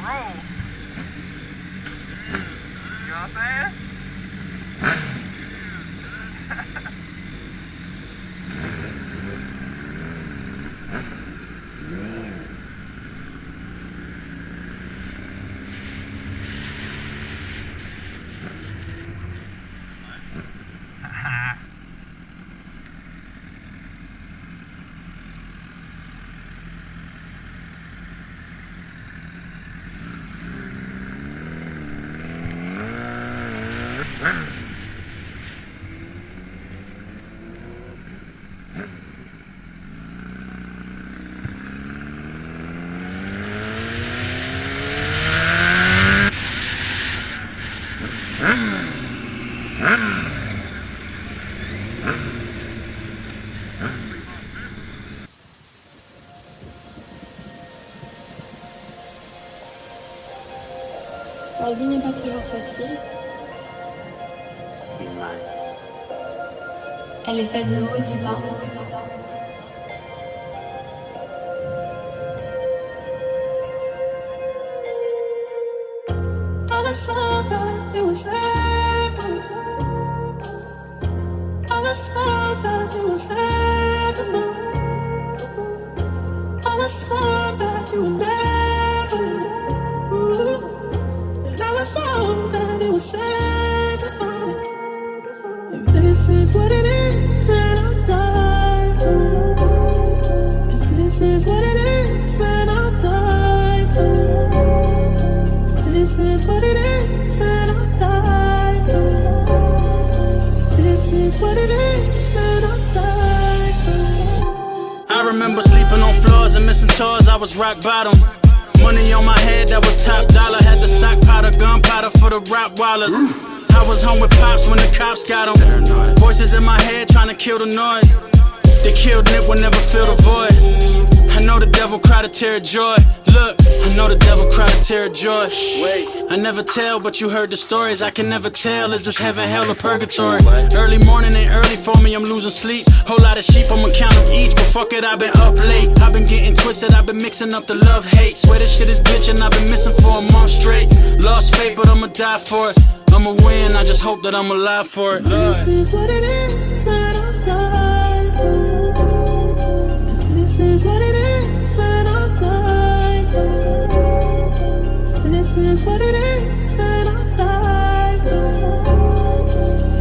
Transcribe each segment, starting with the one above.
roll. You know what I'm saying? La vie n'est pas toujours facile. Elle est faite de haut et de bas. I saw that it was heaven. I saw that it was heaven. I saw that you were never. And I saw that it was heaven. If this is what it is, then I'll die for it. If this is what it is, then I'll die for it. If this is what it is, then I'll die for it. If this is what it is, then I'll die for it. I remember sleeping on floors and missing tours, I was rock bottom. Money on my head, that was top dollar. Had to stockpile gunpowder for the Rottweilers. I was home with pops when the cops got them. Voices in my head trying to kill the noise. They killed Nip will never fill the void. I know the devil cried a tear of joy. Look, I know the devil cried a tear of joy. Wait, I never tell, but you heard the stories. I can never tell, is this heaven, hell, or purgatory? Early morning ain't early for me, I'm losing sleep. Whole lot of sheep, I'ma count them each. But fuck it, I've been up late. I've been getting twisted, I've been mixing up the love-hate. Swear this shit is glitching, I've been missing for a month straight. Lost faith, but I'ma die for it. I'ma win, I just hope that I'm alive for it. This is what it is, then I'll die for it. If this is what it is, then I'll die for it. If this is what it is, then I'll die for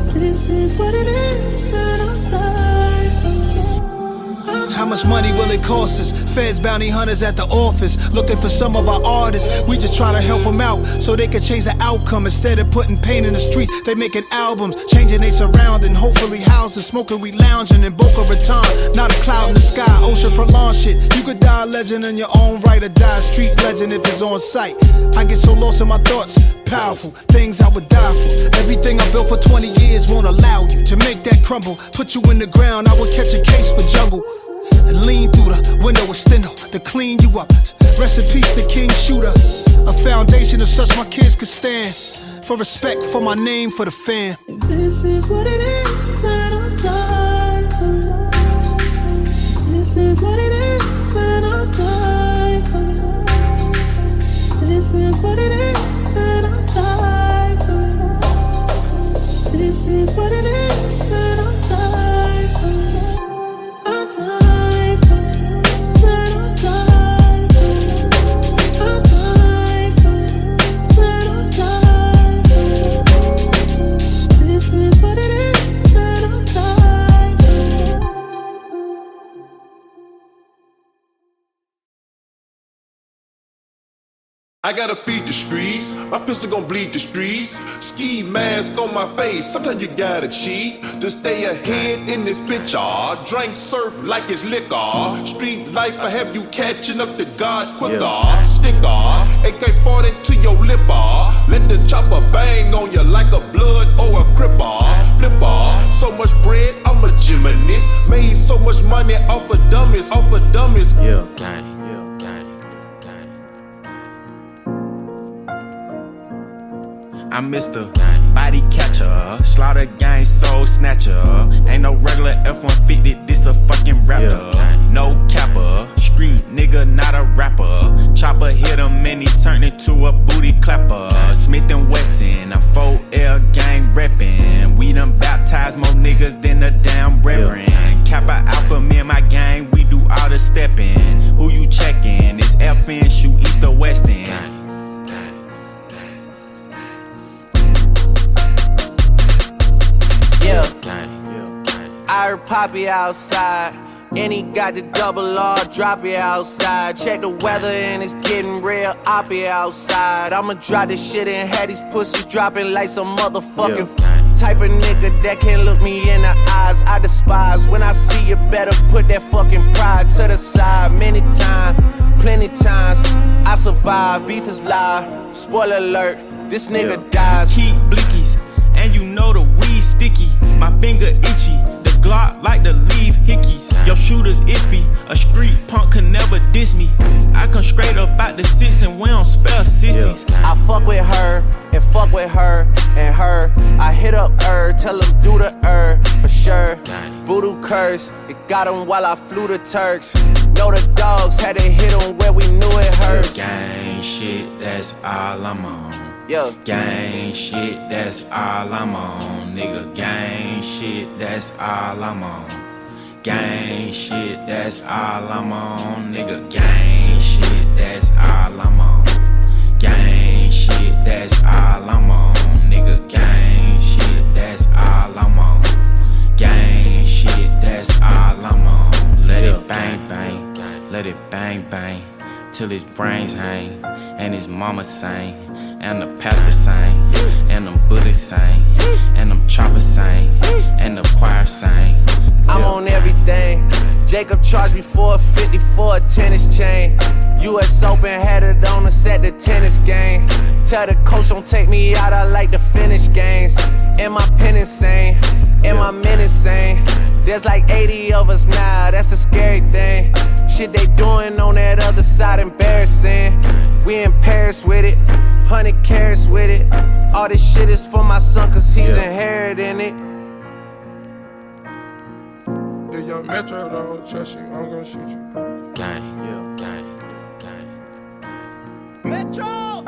it. If this is what it is, then I'll die for it. How much money will it cost us? Feds, bounty hunters at the office, looking for some of our artists. We just try to help them out so they can change the outcome. Instead of putting pain in the streets, they making albums, changing they surrounding. Hopefully houses, smoking, we lounging in Boca Raton. Not a cloud in the sky, ocean for lawn shit. You could die a legend in your own right, or die a street legend if it's on sight. I get so lost in my thoughts, powerful things I would die for. Everything I built for 20 years won't allow you to make that crumble. Put you in the ground, I would catch a case for jungle and lean through the window with steno to clean you up. Rest in peace to King Shooter. A foundation of such my kids could stand. For respect, for my name, for the fam. If this is what it is, then I'll die for it. If this is what it is, then I'll die for it. If this is what it is, then I'll die for it. If this is what it is, then I'll die for it. I'll die for it, then I'll die for it. I'll die for it, then I'll die for it. If this is what it is, then I'll die for it. I gotta feed the streets, my pistol gon' bleed the streets. Ski mask on my face, sometimes you gotta cheat to stay ahead in this picture. Drink surf like it's liquor. Street life, I have you catching up to God quicker. Sticker, AK-40 to your lipper. Let the chopper bang on you like a blood or a cripper. Flipper, so much bread, I'm a gymnast. Made so much money off of dummies, off of dummies. Yeah, gang. I'm Mr. Body Catcher, Slaughter Gang Soul Snatcher. Ain't no regular F-150, this a fucking rapper. No capper, street nigga, not a rapper. Chopper hit him and he turned into to a booty clapper. Smith and Wesson, I'm 4L gang reppin'. We done baptized more niggas than the damn reverend. Kappa Alpha, me and my gang, we do all the steppin'. Who you checkin'? It's FN, shoot east or west end. Yeah, I heard Poppy outside, and he got the double R, drop it outside. Check the weather and it's getting real, oppy outside. I'ma drop this shit and have these pussies dropping like some motherfucking type of nigga that can't look me in the eyes. I despise when I see you, better put that fucking pride to the side. Many times, plenty times, I survive, beef is live. Spoiler alert, this nigga dies. Keep blickies, and you know the weed sticky. My finger itchy, the Glock like to leave hickeys. Your shooter's iffy, a street punk can never diss me. I come straight up out the six and we don't spell sissies. I fuck with her, and fuck with her, and her. I hit up her, tell him do the for sure. Voodoo curse, it got him while I flew the Turks. Know the dogs had to hit him where we knew it hurts. Gang shit, that's all I'm on. Yeah. Gang shit, that's all I'm on. Nigga, gang shit, that's all I'm on. Gang shit, that's all I'm on. Nigga, gang shit, that's all I'm on. Gang shit, that's all I'm on. Nigga, gang shit, that's all I'm on. Gang shit, that's all I'm on. Let it bang bang, let it bang bang, till his brains hang, and his mama sing, and the pastor sing, and them Buddhists sing, and them choppers sing, and the choir sing. I'm on everything. Jacob charged me $450 for a tennis chain. U.S. Open had it on us at the tennis game. Tell the coach don't take me out, I like to finish games. And my pen insane, and my men insane. There's like 80 of us now, that's a scary thing. Shit they doing on that other side embarrassing. We in Paris with it, 100 carats with it. All this shit is for my son cause he's inheriting it. Yeah, young Metro don't trust you, I'm gonna shoot you. Gang, gang. Metro!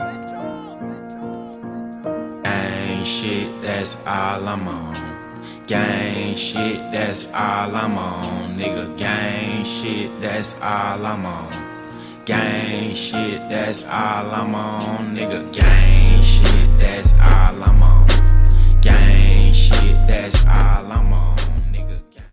Gang shit, that's all I'm on. Gang shit, that's all I'm on. Nigga, gang shit, that's all I'm on. Gang shit, that's all I'm on. Nigga, gang shit, that's all I'm on. Gang shit, that's all I'm on. Nigga, gang.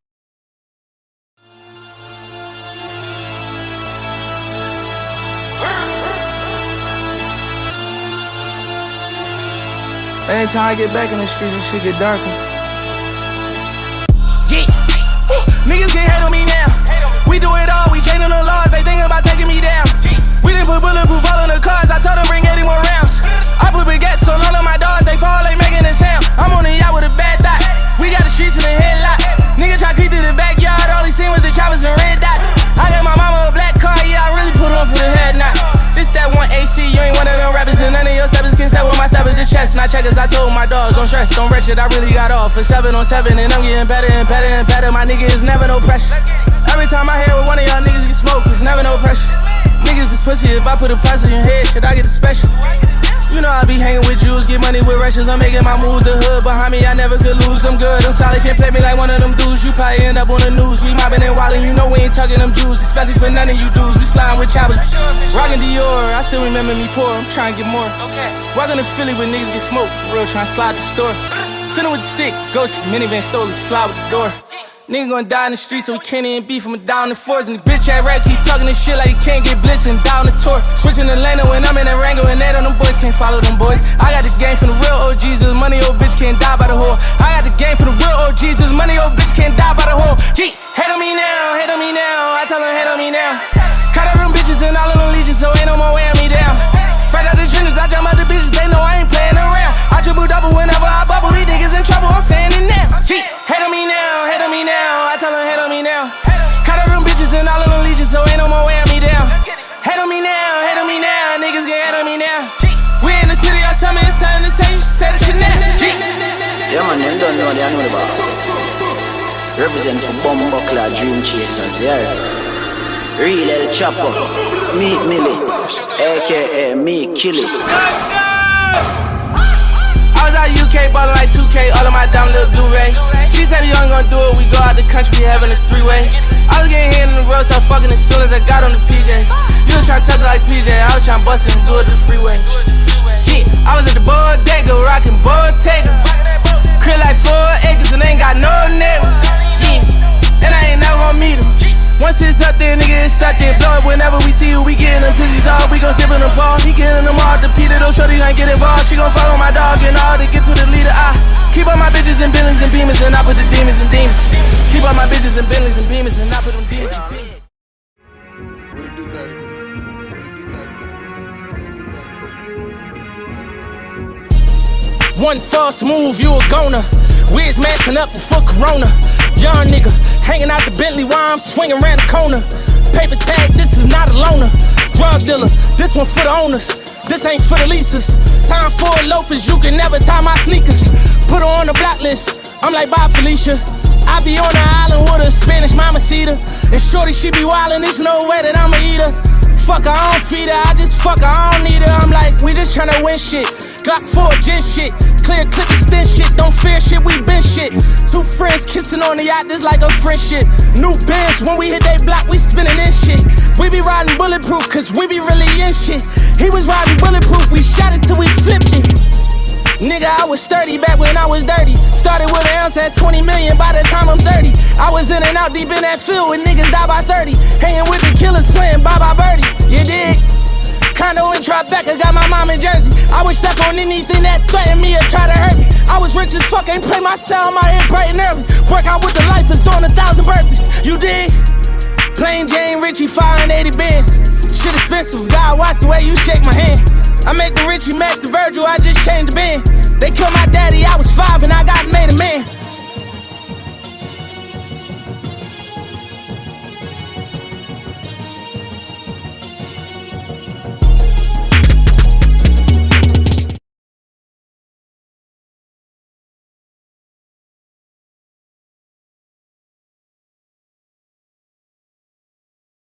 Every time I get back in the streets, this shit get darker. Yeah, niggas can't hate on me now. We do it all, we changing the laws, they thinking about taking me down. We didn't put bulletproof all in the cars, I told them bring 80 more rounds. I put baguettes so long on my dogs, they fall, they making a sound. I'm on the yacht with a bad dot, we got the streets in the headlock. Nigga try creep through the backyard, all he seen was the choppers and red dots. I got my mama a black car, yeah, I really put on for the head knot. This that one AC, you ain't one of them rappers, and none of your steppers can step with my steppers. The chest, not checkers. I told my dogs, don't stress, don't rush it. I really got off for 7 on 7, and I'm getting better and better and better. My nigga is never no pressure. Every time I hear with one of y'all niggas get smoke, it's never no pressure. Niggas is pussy, if I put a price on your head, should I get a special? You know I be hanging with Jews, get money with Russians. I'm making my moves, the hood behind me, I never could lose. I'm good, I'm solid, can't play me like one of them dudes. You probably end up on the news. We mobbing and wildin', you know we ain't tugging them Jews, especially for none of you dudes. We sliding with choppers, rockin' Dior. I still remember me poor, I'm trying to get more. Walking to Philly when niggas get smoked, for real, trying to slide the store. Sitting with the stick, ghost, minivan stole it, slide with the door. Nigga gon' die in the street, so we can't even beef him down the fours. And the bitch at rap keep talking this shit like he can't get blitzed and down the tour. Switching the lane when I'm in a Rango and that on them boys can't follow them boys. I got the game from the real OGs, this money old bitch can't die by the whore. I got the game from the real OGs, this money old bitch can't die by the whore. Gee, hate on me now, hate on me now. I tell them hate on me now. Cut out them bitches and all of them legions, so ain't no more wearing me down. Fresh out the trenches, I jump out the bitches, they know I ain't playing around. I dribble double whenever I bubble, these niggas in trouble, I'm saying it now. Gee, hate on me now, hate on me now. I tell them hate on me now. Cut out them bitches and all of them legions, so ain't no more wearing me down. Hate on me now, niggas get hate on me now. We in the city, I tell me it's time to say, you should say the shit now. Gee. Yeah man, them don't know, they know the boss. Represent for Bumbuckler Dream Chasers, yeah. Real El Chapo, Meek Millie, aka Me Kill It. I was out UK ballin' like 2K, all of my down little do-ray. She said you ain't gonna do it, we go out the country, having a three-way. I was getting hit in the road, start fucking as soon as I got on the PJ. You was tryna touch it like PJ, I was tryna bust it and do it the freeway. Yeah, I was at the bodega, rockin' Bottega. Crib like 4 acres and ain't got no neighbor. Yeah, and I ain't never gonna meet him. Once it's up there, nigga, it's stuck there. Blow it whenever we see you, we getting them pussies off. We gon' sip in the ball, he getting them all. The Peter, those shorty don't get involved. She gon' follow my dog and all to get to the leader. I keep all my bitches in Bentleys and Beamers, and I put the demons in demons. Keep all my bitches in Bentleys and Beamers, and I put them demons in demons. One false move, you a goner. Wiz messing up before Corona. Young nigga, hanging out the Bentley while I'm swinging around the corner. Paper tag, this is not a loaner. Drug dealer, this one for the owners. This ain't for the leases. Time for loafers, you can never tie my sneakers. Put her on the block list, I'm like, bye Felicia. I be on the island with a Spanish mamacita. And shorty, she be wildin', there's no way that I'ma eat her. Fuck her, I don't feed her, I just fuck her, I don't need her. I'm like, we just tryna win shit. Glock 4 gen shit, clear clip extend shit. Don't fear shit, we been shit. Two friends kissing on the yacht, this like a friendship. New bands, when we hit they block, we spinning in shit. We be riding bulletproof, cause we be really in shit. He was riding bulletproof, we shot it till we flipped it. Nigga, I was 30 back when I was dirty. Started with an ounce at 20 million by the time I'm 30. I was in and out deep in that field when niggas die by 30. Hanging with the killers playing bye-bye birdie, you dig? Condo in Tribeca, got my mom in Jersey. I would step on anything that threatened me or try to hurt me. I was rich as fuck, ain't play my cell, my head bright and early. Work out with the life is doing 1,000 burpees, you dig? Plain Jane Richie, 580 bands. Shit expensive, God watch the way you shake my hand. I make the Richie match the Virgil, I just changed the band. They kill my dad.